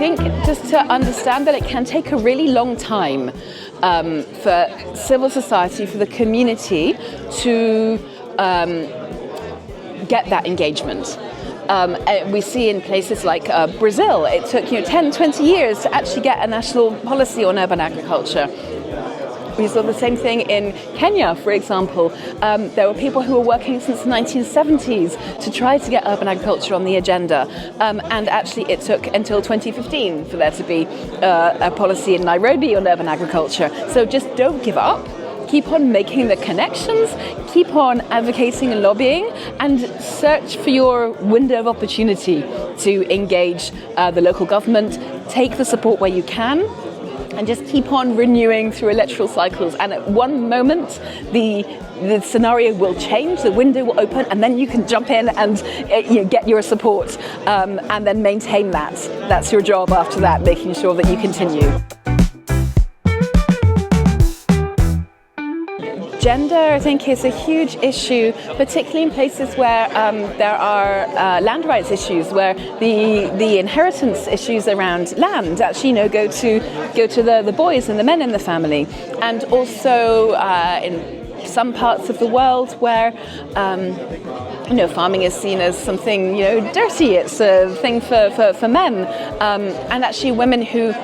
think just to understand that it can take a really long time for civil society, for the community to get that engagement. We see in places like Brazil, it took 10, 20 years to actually get a national policy on urban agriculture. We saw the same thing in Kenya, for example. There were people who were working since the 1970s to try to get urban agriculture on the agenda. And actually it took until 2015 for there to be a policy in Nairobi on urban agriculture. So just don't give up. Keep on making the connections, keep on advocating and lobbying, and search for your window of opportunity to engage the local government, take the support where you can, and just keep on renewing through electoral cycles. And at one moment, the scenario will change, the window will open, and then you can jump in and get your support and then maintain that. That's your job after that, making sure that you continue. Gender, I think, is a huge issue, particularly in places where there are land rights issues, where the inheritance issues around land actually go to the boys and the men in the family, and also in some parts of the world where farming is seen as something dirty. It's a thing for men, and actually women who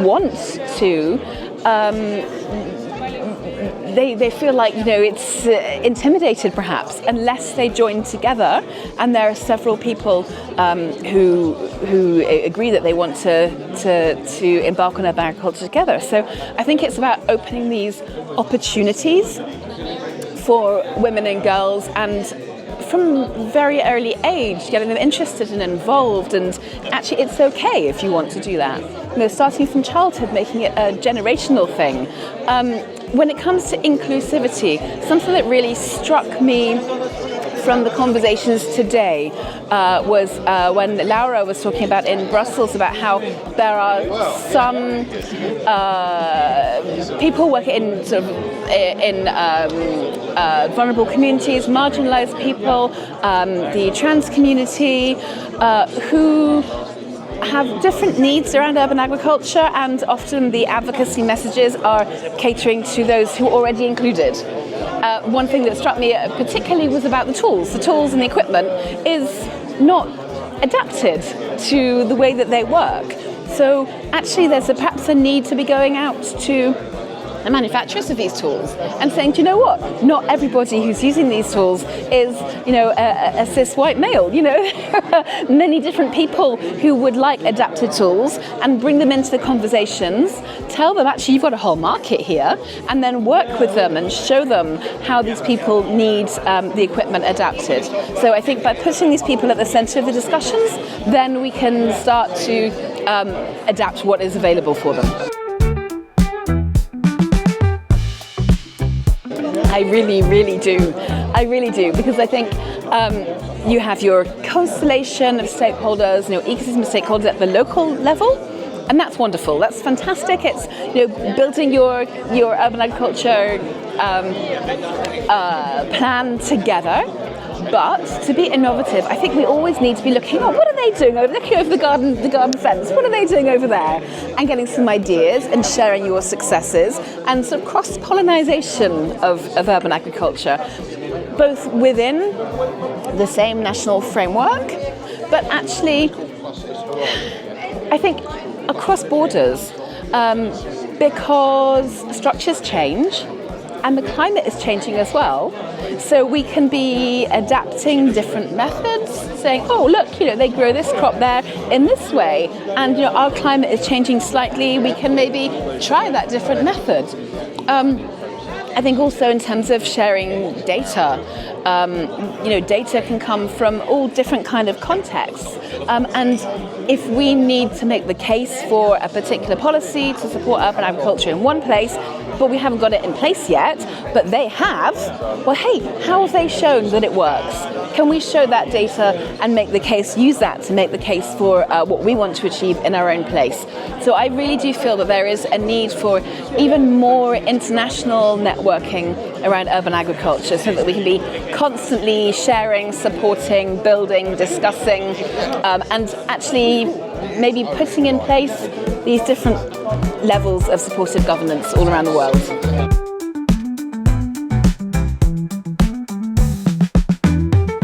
want to. They feel like it's intimidated perhaps unless they join together, and there are several people who agree that they want to embark on urban agriculture together. So I think it's about opening these opportunities for women and girls, and from very early age getting them interested and involved, and actually it's okay if you want to do that. Starting from childhood, making it a generational thing. When it comes to inclusivity, something that really struck me from the conversations today was when Laura was talking about in Brussels about how there are some people working in vulnerable communities, marginalized people, the trans community, who have different needs around urban agriculture, and often the advocacy messages are catering to those who are already included. One thing that struck me particularly was about the tools. The tools and the equipment is not adapted to the way that they work. So actually there's perhaps a need to be going out to the manufacturers of these tools and saying, do you know what? Not everybody who's using these tools is, a cis white male. Many different people who would like adapted tools, and bring them into the conversations. Tell them actually you've got a whole market here, and then work with them and show them how these people need the equipment adapted. So I think by putting these people at the centre of the discussions, then we can start to adapt what is available for them. I really, really do. I really do, because I think you have your constellation of stakeholders, ecosystem stakeholders at the local level, and that's wonderful. That's fantastic. It's building your urban agriculture plan together. But to be innovative, I think we always need to be looking, what are they doing looking over the garden fence? What are they doing over there? And getting some ideas and sharing your successes, and sort of cross-pollination of urban agriculture, both within the same national framework, but actually, I think across borders, because structures change, and the climate is changing as well. So we can be adapting different methods, saying, look, they grow this crop there in this way, and our climate is changing slightly, we can maybe try that different method. I think also in terms of sharing data, data can come from all different kind of contexts. And if we need to make the case for a particular policy to support urban agriculture in one place, but we haven't got it in place yet, but they have, well, hey, how have they shown that it works? Can we show that data and make the case, use that to make the case for what we want to achieve in our own place? So I really do feel that there is a need for even more international networking around urban agriculture so that we can be constantly sharing, supporting, building, discussing, and actually maybe putting in place these different levels of supportive governance all around the world.